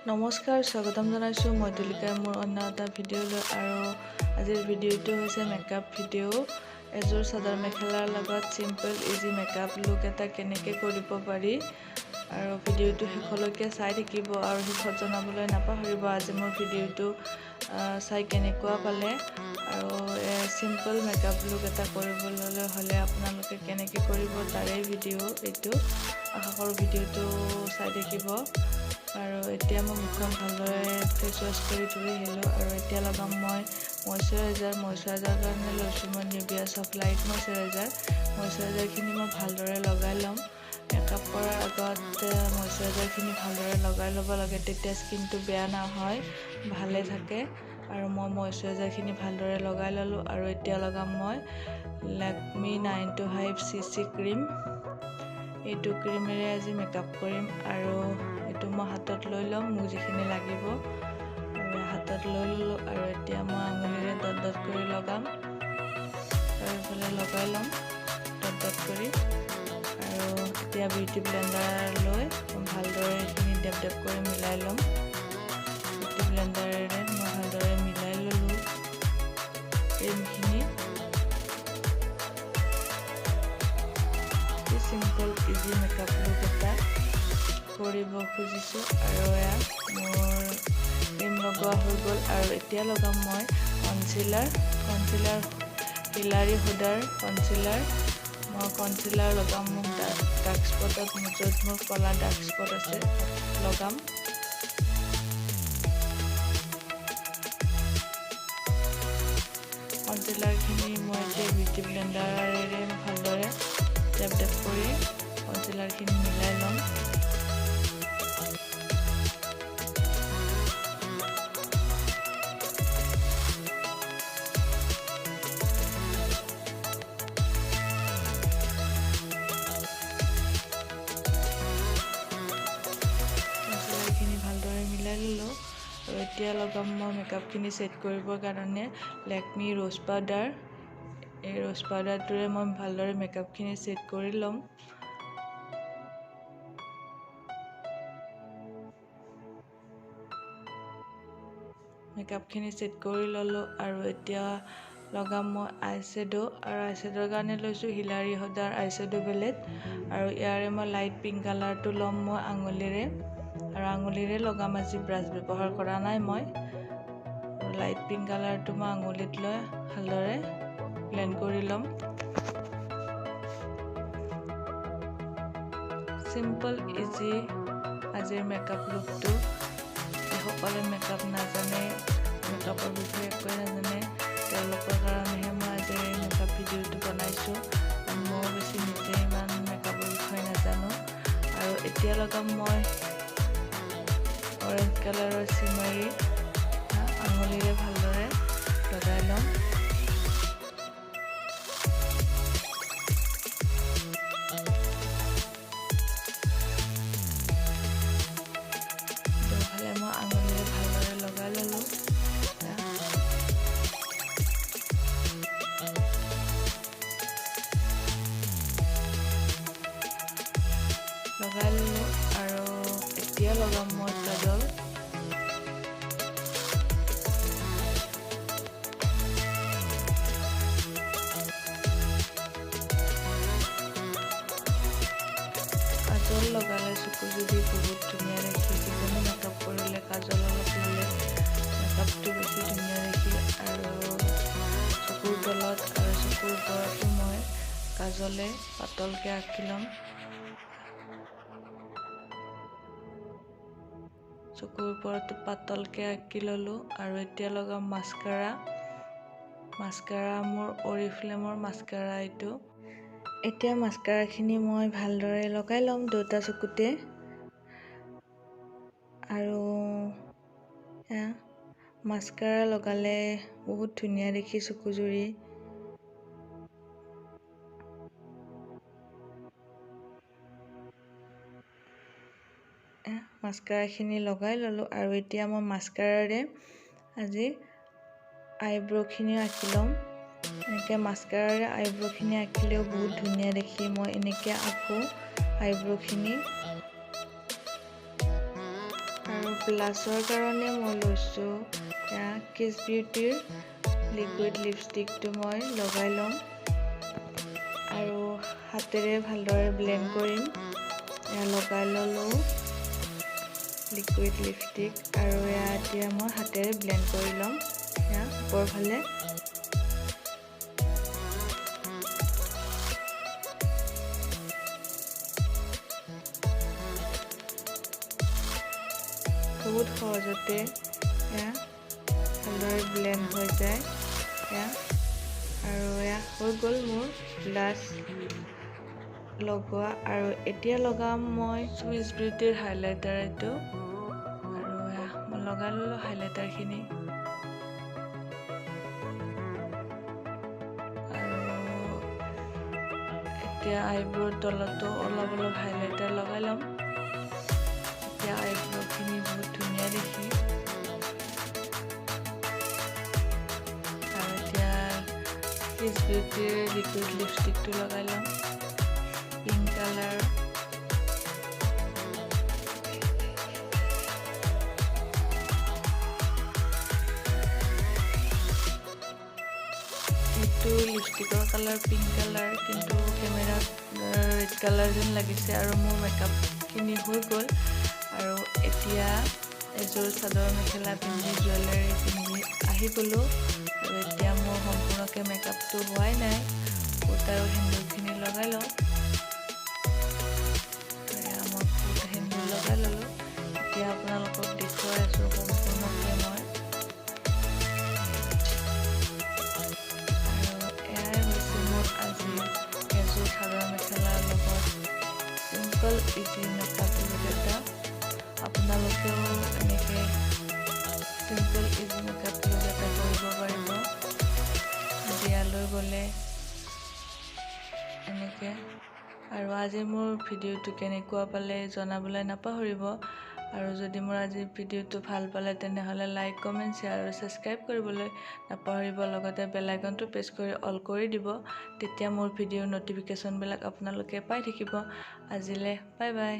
নমস্কাৰ স্বাগতম জনাইছোঁ মই তুলিকাৰ মোৰ অন্য এটা ভিডিঅ'লৈ আৰু আজিৰ ভিডিঅ'টো হৈছে মেকআপ ভিডিঅ' এযোৰ চাদৰ মেখেলাৰ লগত চিম্পল ইজি মেকআপ লুক এটা কেনেকৈ কৰিব পাৰি আৰু ভিডিঅ'টো শেষলৈকে চাই থাকিব আৰু শেষত জনাবলৈ নাপাহৰিব আজি মোৰ ভিডিঅ'টো চাই কেনেকুৱা পালে আৰু চিম্পল মেকআপ লুক এটা কৰিবলৈ হ'লে আপোনালোকে কেনেকৈ কৰিব তাৰে ভিডিঅ' এইটো আশা কৰোঁ ভিডিঅ'টো চাই থাকিব আৰু এতিয়া মই মুখখন ভালদৰে ফেচ ৱাছ কৰি ধুই আহিলোঁ আৰু এতিয়া লগাম মই মইশ্চাৰাইজাৰ কাৰণে লৈছোঁ মই নিভিয়া চফ্ট লাইট মইশ্চাৰাইজাৰখিনি মই ভালদৰে লগাই ল'ম মেকআপ কৰাৰ আগত মইশ্চাৰাইজাৰখিনি ভালদৰে লগাই ল'ব লাগে তেতিয়া স্কিনটো বেয়া নহয় ভালে থাকে আৰু মই মইশ্চাৰাইজাৰখিনি ভালদৰে লগাই ল'লোঁ আৰু এতিয়া লগাম মই লেকমি 925 CC ক্ৰীম এইটো ক্ৰীমেৰে আজি মেকআপ কৰিম আৰু এইটো মই হাতত লৈ ল'ম মোক যিখিনি লাগিব আৰু হাতত লৈ ল'লোঁ আৰু এতিয়া মই আঙুলিৰে ডট ডট কৰি লগাম আৰু এইফালে লগাই ল'ম ডট ডট কৰি আৰু এতিয়া বিউটি ব্লেণ্ডাৰ লৈ ভালদৰে এইখিনি ডেপ ডেপ কৰি মিলাই ল'ম বিউটি ব্লেণ্ডাৰেৰে মই ভালদৰে মিলাই ল'লোঁ ক্ৰীমখিনি চিম্পল ইজি মেকআপ লুক এটা কৰিব খুজিছোঁ আৰু এয়া মোৰ ক্ৰীম লগোৱা হৈ গ'ল আৰু এতিয়া লগাম মই কনচিলাৰ হিলাৰী হুডাৰ মই কনচিলাৰ লগাম মোক ডাৰ্ক স্পটত য'ত মোৰ ক'লা ডাৰ্ক স্পট আছে লগাম কনচিলাৰখিনি মই এতিয়া বিউটি ব্লেণ্ডাৰেৰে ভালদৰে ডেপ ডেপ কৰি কনচিলাৰখিনি মিলাই ল'ম কনচিলাৰখিনি ভালদৰে মিলাই ল'লোঁ আৰু এতিয়া লগাম মই মেকআপখিনি ছেট কৰিবৰ কাৰণে লেকমি ৰ'জ পাউডাৰ এই ৰ'জ পাউডাৰটোৰে মই ভালদৰে মেকআপখিনি ছেট কৰি ল'ম মেকআপখিনি ছেট কৰি ল'লোঁ আৰু এতিয়া লগাম মই আইশ্বেডো আৰু আইশ্বেডোৰ কাৰণে লৈছোঁ হিলাৰী হুডাৰ আইশ্বেডো পেলেট আৰু ইয়াৰে মই লাইট পিংক কালাৰটো ল'ম মই আঙুলিৰে আৰু আঙুলিৰে লগাম আজি ব্ৰাছ ব্যৱহাৰ কৰা নাই মই লাইট পিংক কালাৰটো মই আঙুলিত লৈ ভালদৰে ব্লেণ্ড কৰি ল'ম চিম্পল ইজি আজিৰ মেকআপ লুকটো যিসকলে মেকআপ নাজানে মেকআপৰ বিষয়ে একোৱে নাজানে তেওঁলোকৰ কাৰণেহে মই আজিৰ এই মেকআপ ভিডিঅ'টো বনাইছোঁ মই বেছি নিজে ইমান মেকআপৰ বিষয়ে নাজানো আৰু এতিয়া লগাম মই অৰেঞ্জ কালাৰৰ চিমাৰী আঙুলিৰে ভালদৰে লগাই ল'ম দুফালে মই আঙুলিৰে ভালদৰে লগাই ল'লোঁ আৰু এতিয়া লগাম মই কাজল লগালে চকু যদি বহুত ধুনীয়া দেখি যিকোনো মেকআপ কৰিলে কাজল অলপ ল'লে মেকআপটো বেছি ধুনীয়া দেখি আৰু চকুৰ তলত আৰু চকুৰ ওপৰতো মই কাজলে পাতলকৈ আঁকি ল'ম চকুৰ ওপৰতো পাতলকৈ আঁকি ল'লোঁ আৰু এতিয়া লগাম মাস্কাৰা মোৰ অৰিফ্লেমৰ মাস্কাৰা এইটো এতিয়া মাস্কাৰাখিনি মই ভালদৰে লগাই ল'ম দুটা চকুতে আৰু মাস্কাৰা লগালে বহুত ধুনীয়া দেখি চকুজুৰি মাস্কাৰাখিনি লগাই ল'লোঁ আৰু এতিয়া মই মাস্কাৰাৰে আজি আইব্ৰ'খিনিও আঁকি ল'ম এনেকৈ মাস্কাৰাৰে আইব্ৰ'খিনি আঁকিলেও বহুত ধুনীয়া দেখি মই এনেকৈ আঁকো আইব্ৰ'খিনি আৰু ব্লাছৰ কাৰণে মই লৈছোঁ এয়া কিছ বিউটিৰ লিকুইড লিপষ্টিকটো মই লগাই ল'ম আৰু হাতেৰে ভালদৰে ব্লেণ্ড কৰিম। এয়া লগাই ল'লোঁ লিকুইড লিপষ্টিক আৰু এয়া এতিয়া মই হাতেৰে ব্লেণ্ড কৰি ল'ম এয়া ওপৰফালে। বহুত সহজতে এয়া ভালদৰে ব্লেণ্ড হৈ যায় এয়া আৰু এয়া হৈ গ'ল মোৰ ব্লাছ লগোৱা। আৰু এতিয়া লগাম মই কিছ বিউটিৰ হাইলাইটাৰ এইটো আৰু এয়া মই লগাই ল'লোঁ হাইলাইটাৰখিনি। আৰু এতিয়া আইব্ৰৰ তলতো অলপ অলপ হাইলাইটাৰ লগাই ল'ম। এতিয়া আইব্ৰ'খিনি বহুত ধুনীয়া দেখি। আৰু এতিয়া কিছ বিউটিৰ লিকুইড লিপষ্টিকটো লগাই ল'ম পিংক কালাৰ। এইটো লিপষ্টিকৰ কালাৰ পিংক কালাৰ, কিন্তু কেমেৰাত ৰেড কালাৰ যেন লাগিছে আৰু মোৰ মেকআপখিনি হৈ গ'ল। আৰু এতিয়া এযোৰ চাদৰ মেখেলা পিন্ধি জুৱেলাৰী পিন্ধি আহি গ'লোঁ। আৰু এতিয়া মোৰ সম্পূৰ্ণকৈ মেকআপটো হোৱাই নাই, ফুট আৰু সেন্দুৰখিনি লগাই লওঁ। এয়া মই ফুট সেন্দুৰ লগাই ল'লোঁ। এতিয়া আপোনালোকক দেখুৱাই আছোঁ সম্পূৰ্ণকৈ মই। আৰু এয়াই হৈছে মোৰ আজি এযোৰ চাদৰ মেখেলাৰ লগত চিম্পল ইজি মেকআপ লুক এটা। আপোনালোকেও এনেকৈ চিম্পল ইজি মেকআপ লুক এটা কৰিব পাৰিব বিয়ালৈ গ'লে এনেকৈ। আৰু আজি মোৰ ভিডিঅ'টো কেনেকুৱা পালে জনাবলৈ নাপাহৰিব। আৰু যদি মোৰ আজি ভিডিঅ'টো ভাল পালে তেনেহ'লে লাইক কমেণ্ট শ্বেয়াৰ আৰু ছাবস্ক্ৰাইব কৰিবলৈ নাপাহৰিব। লগতে বেল আইকনটো প্ৰেছ কৰি অল কৰি দিব, তেতিয়া মোৰ ভিডিঅ'ৰ ন'টিফিকেশ্যনবিলাক আপোনালোকে পাই থাকিব। আজিলৈ বাই বাই।